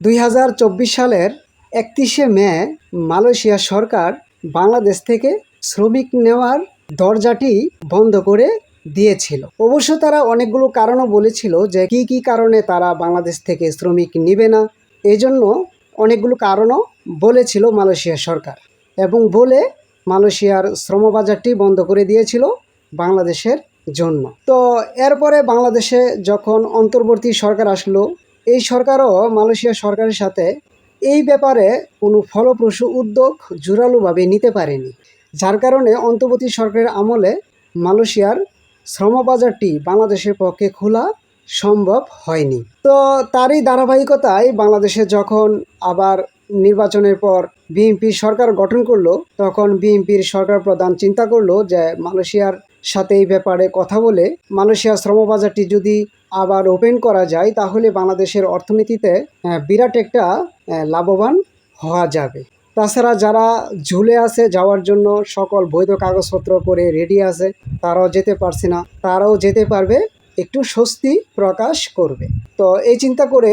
2024 সালের 31শে মে মালয়েশিয়া সরকার বাংলাদেশ থেকে শ্রমিক নেওয়ার দরজাটি বন্ধ করে দিয়েছিল। অবশ্য তারা অনেকগুলো কারণও বলেছিল যে কি কি কারণে তারা বাংলাদেশ থেকে শ্রমিক নিবে না। এই জন্য অনেকগুলো কারণও বলেছিল মালয়েশিয়া সরকার, এবং বলে মালয়েশিয়ার শ্রমবাজারটি বন্ধ করে দিয়েছিল বাংলাদেশের জন্য। তো এরপরে বাংলাদেশে যখন অন্তর্বর্তী সরকার আসলো, এই সরকারও মালয়েশিয়া সরকারের সাথে এই ব্যাপারে কোনো ফলপ্রসূ উদ্যোগ জোরালোভাবে নিতে পারেনি, যার কারণে অন্তর্বর্তী সরকারের আমলে মালয়েশিয়ার শ্রমবাজারটি বাংলাদেশের পক্ষে খোলা সম্ভব হয়নি। তো তারই ধারাবাহিকতায় বাংলাদেশে যখন আবার নির্বাচনের পর বিএনপি সরকার গঠন করলো, তখন বিএনপির সরকার প্রধান চিন্তা করলো যে মালয়েশিয়ার সাথে এই ব্যাপারে কথা বলে মালয়েশিয়ার শ্রমবাজারটি যদি আবার ওপেন করা যায়, তাহলে বাংলাদেশের অর্থনীতিতে বিরাট একটা লাভবান হওয়া যাবে। তাছাড়া যারা ঝুলে আছে যাওয়ার জন্য সকল বৈধ কাগজপত্র করে রেডি আছে, তারাও যেতে পারছে না, তারাও যেতে পারবে, একটু স্বস্তি প্রকাশ করবে। তো এই চিন্তা করে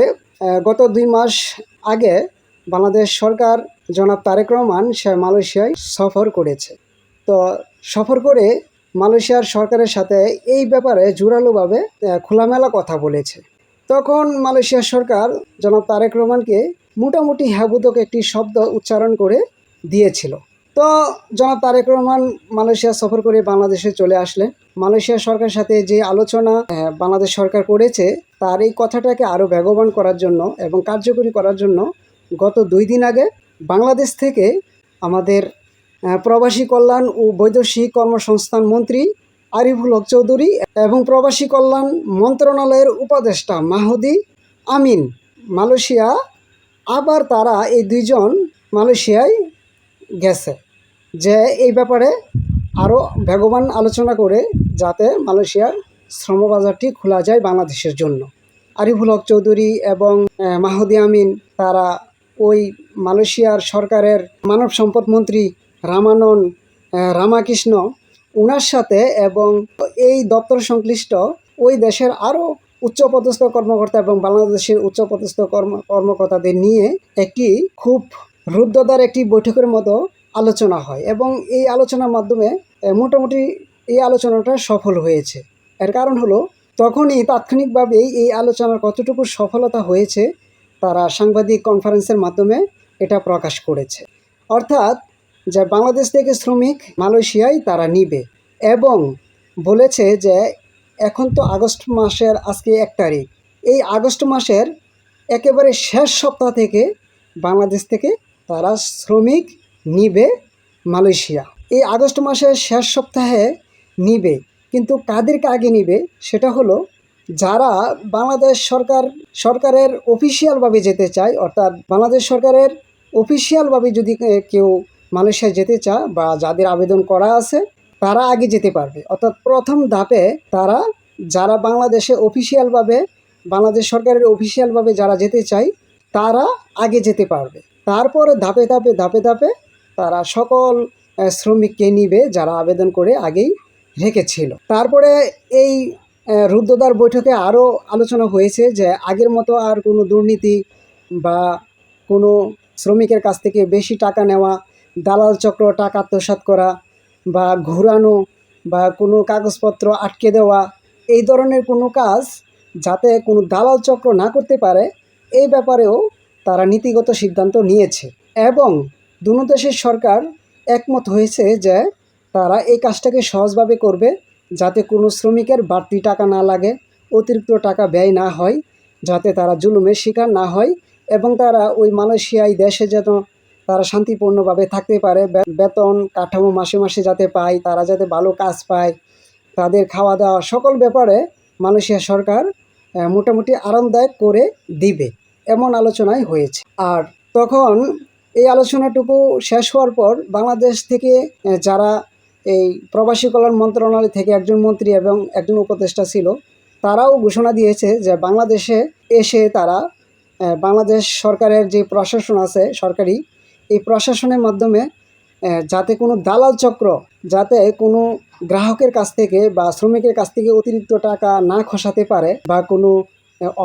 গত 2 মাস আগে বাংলাদেশ সরকার জনাব তারেক রহমান সে মালয়েশিয়ায় সফর করেছে। তো সফর করে মালয়েশিয়ার সরকারের সাথে এই ব্যাপারে জোরালোভাবে খোলামেলা কথা বলেছে। তখন মালয়েশিয়ার সরকার জনাব তারেক রহমানকে মোটামুটি হ্যাবোধক একটি শব্দ উচ্চারণ করে দিয়েছিল। তো জনাব তারেক রহমান মালয়েশিয়া সফর করে বাংলাদেশে চলে আসলেন। মালয়েশিয়া সরকারের সাথে যে আলোচনা বাংলাদেশ সরকার করেছে, তার এই কথাটাকে আরও বেগবান করার জন্য এবং কার্যকরী করার জন্য গত 2 দিন আগে বাংলাদেশ থেকে আমাদের প্রবাসী কল্যাণ ও বৈদেশিক কর্মসংস্থান মন্ত্রী আরিফুল হক চৌধুরী এবং প্রবাসী কল্যাণ মন্ত্রণালয়ের উপদেষ্টা মাহদি আমিন মালয়েশিয়া, আবার তারা এই 2 জন মালয়েশিয়ায় গেছে যে এই ব্যাপারে আরও বেগবান আলোচনা করে যাতে মালয়েশিয়ার শ্রমবাজারটি খোলা যায় বাংলাদেশের জন্য। আরিফুল হক চৌধুরী এবং মাহদি আমিন তারা ওই মালয়েশিয়ার সরকারের মানব সম্পদ মন্ত্রী রামাকৃষ্ণ ওনার সাথে এবং এই দপ্তর সংশ্লিষ্ট ওই দেশের আরও উচ্চপদস্থ কর্মকর্তা এবং বাংলাদেশের উচ্চপদস্থ কর্মকর্তাদের নিয়ে একটি খুব রুদ্ধদ্বার একটি বৈঠকের মতো আলোচনা হয়, এবং এই আলোচনার মাধ্যমে মোটামুটি এই আলোচনাটা সফল হয়েছে। এর কারণ হলো তখনই তাৎক্ষণিকভাবেই এই আলোচনার কতটুকু সফলতা হয়েছে তারা সাংবাদিক কনফারেন্সের মাধ্যমে এটা প্রকাশ করেছে। অর্থাৎ যে বাংলাদেশ থেকে শ্রমিক মালয়েশিয়ায় তারা নিবে, এবং বলেছে যে এখন তো আগস্ট মাসের আজকে 1 তারিখ, এই আগস্ট মাসের একেবারে শেষ সপ্তাহ থেকে বাংলাদেশ থেকে তারা শ্রমিক নিবে মালয়েশিয়া। এই আগস্ট মাসের শেষ সপ্তাহে নিবে, কিন্তু কাদেরকে আগে নিবে সেটা হলো যারা বাংলাদেশ সরকারের অফিসিয়ালভাবে যেতে চায়, অর্থাৎ বাংলাদেশ সরকারের অফিসিয়ালভাবে যদি কেউ মালয়েশিয়া যেতে চায় বা যাদের আবেদন করা আছে, তারা আগে যেতে পারবে। অর্থাৎ প্রথম ধাপে তারা যারা বাংলাদেশে অফিসিয়ালভাবে বাংলাদেশ সরকারের অফিসিয়ালভাবে যারা যেতে চায় তারা আগে যেতে পারবে। তারপরে ধাপে ধাপে তারা সকল শ্রমিককে নিবে যারা আবেদন করে আগেই রেখেছিল। তারপরে এই রুদ্ধদ্বার বৈঠকে আরও আলোচনা হয়েছে যে আগের মতো আর কোনো দুর্নীতি বা কোনো শ্রমিকের কাছ থেকে বেশি টাকা নেওয়া, দালাল চক্র টাকা আত্মসাৎ করা বা ঘোরানো বা কোনো কাগজপত্র আটকে দেওয়া, এই ধরনের কোনো কাজ যাতে কোনো দালাল চক্র না করতে পারে, এই ব্যাপারেও তারা নীতিগত সিদ্ধান্ত নিয়েছে। এবং দুনো দেশের সরকার একমত হয়েছে যে তারা এই কাজটাকে সহজভাবে করবে, যাতে কোনো শ্রমিকের বাড়তি টাকা না লাগে, অতিরিক্ত টাকা ব্যয় না হয়, যাতে তারা জুলুমের শিকার না হয়, এবং তারা ওই মালয়েশিয়ায় দেশে যেন তারা শান্তিপূর্ণভাবে থাকতে পারে, বেতন কাঠামো মাসে মাসে যাতে পায়, তারা যাতে ভালো কাজ পায়, তাদের খাওয়া দাওয়া সকল ব্যাপারে মালয়েশিয়া সরকার মোটামুটি আরামদায়ক করে দিবে, এমন আলোচনাই হয়েছে। আর তখন এই আলোচনাটুকু শেষ হওয়ার পর বাংলাদেশ থেকে যারা এই প্রবাসী কল্যাণ মন্ত্রণালয় থেকে একজন মন্ত্রী এবং একজন উপদেষ্টা ছিল, তারাও ঘোষণা দিয়েছে যে বাংলাদেশে এসে তারা বাংলাদেশ সরকারের যে প্রশাসন আছে সরকারি, এই প্রশাসনের মাধ্যমে যাতে কোনো দালাল চক্র যাতে কোনো গ্রাহকের কাছ থেকে বা শ্রমিকের কাছ থেকে অতিরিক্ত টাকা না খসাতে পারে বা কোনো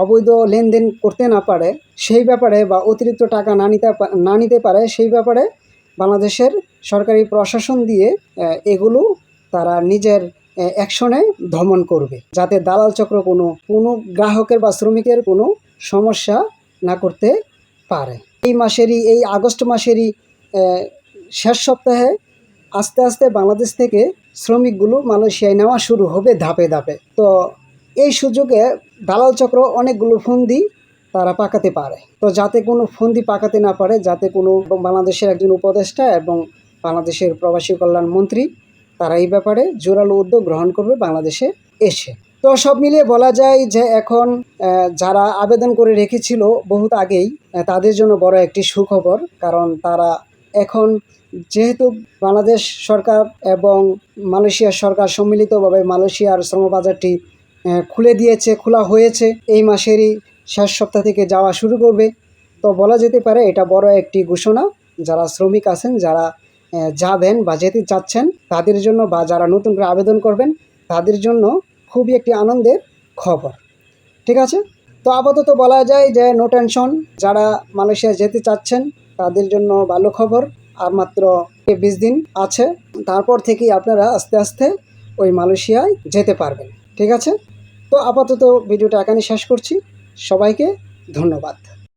অবৈধ লেনদেন করতে না পারে সেই ব্যাপারে, বা অতিরিক্ত টাকা না নিতে পারে সেই ব্যাপারে বাংলাদেশের সরকারি প্রশাসন দিয়ে এগুলো তারা নিজের অ্যাকশনে দমন করবে, যাতে দালাল চক্র কোনো গ্রাহকের বা শ্রমিকের কোনো সমস্যা না করতে পারে। এই আগস্ট মাসেরই শেষ সপ্তাহে আস্তে আস্তে বাংলাদেশ থেকে শ্রমিকগুলো মালয়েশিয়ায় নেওয়া শুরু হবে ধাপে ধাপে। তো এই সুযোগে দালাল চক্র অনেকগুলো ফন্দি তারা পাকাতে পারে। তো যাতে কোনো ফন্দি পাকাতে না পারে, যাতে কোনো বাংলাদেশের একজন উপদেষ্টা এবং বাংলাদেশের প্রবাসী কল্যাণ মন্ত্রী তারা এই ব্যাপারে জোরালো উদ্যোগ গ্রহণ করবে বাংলাদেশে এসে। তো সব মিলিয়ে বলা যায় যে এখন যারা আবেদন করে রেখেছিল বহুত আগেই, তাদের জন্য বড় একটি সুখবর। কারণ তারা এখন যেহেতু বাংলাদেশ সরকার এবং মালয়েশিয়ার সরকার সম্মিলিতভাবে মালয়েশিয়ার শ্রমবাজারটি খোলা হয়েছে, এই মাসেরই শেষ সপ্তাহ থেকে যাওয়া শুরু করবে। তো বলা যেতে পারে এটা বড় একটি ঘোষণা। যারা শ্রমিক আছেন, যারা যাবেন বা যেতে চাচ্ছেন তাদের জন্য, বা যারা নতুন করে আবেদন করবেন তাদের জন্য খুবই একটি আনন্দের খবর। ঠিক আছে, তো আপাতত বলা যায় যে নো টেনশন। যারা মালয়েশিয়া যেতে চাচ্ছেন তাদের জন্য ভালো খবর। আর মাত্র 20 দিন আছে, তারপর থেকেই আপনারা আস্তে আস্তে ওই মালয়েশিয়ায় যেতে পারবেন। ঠিক আছে, তো আপাতত ভিডিওটা এখানে শেষ করছি। সবাইকে ধন্যবাদ।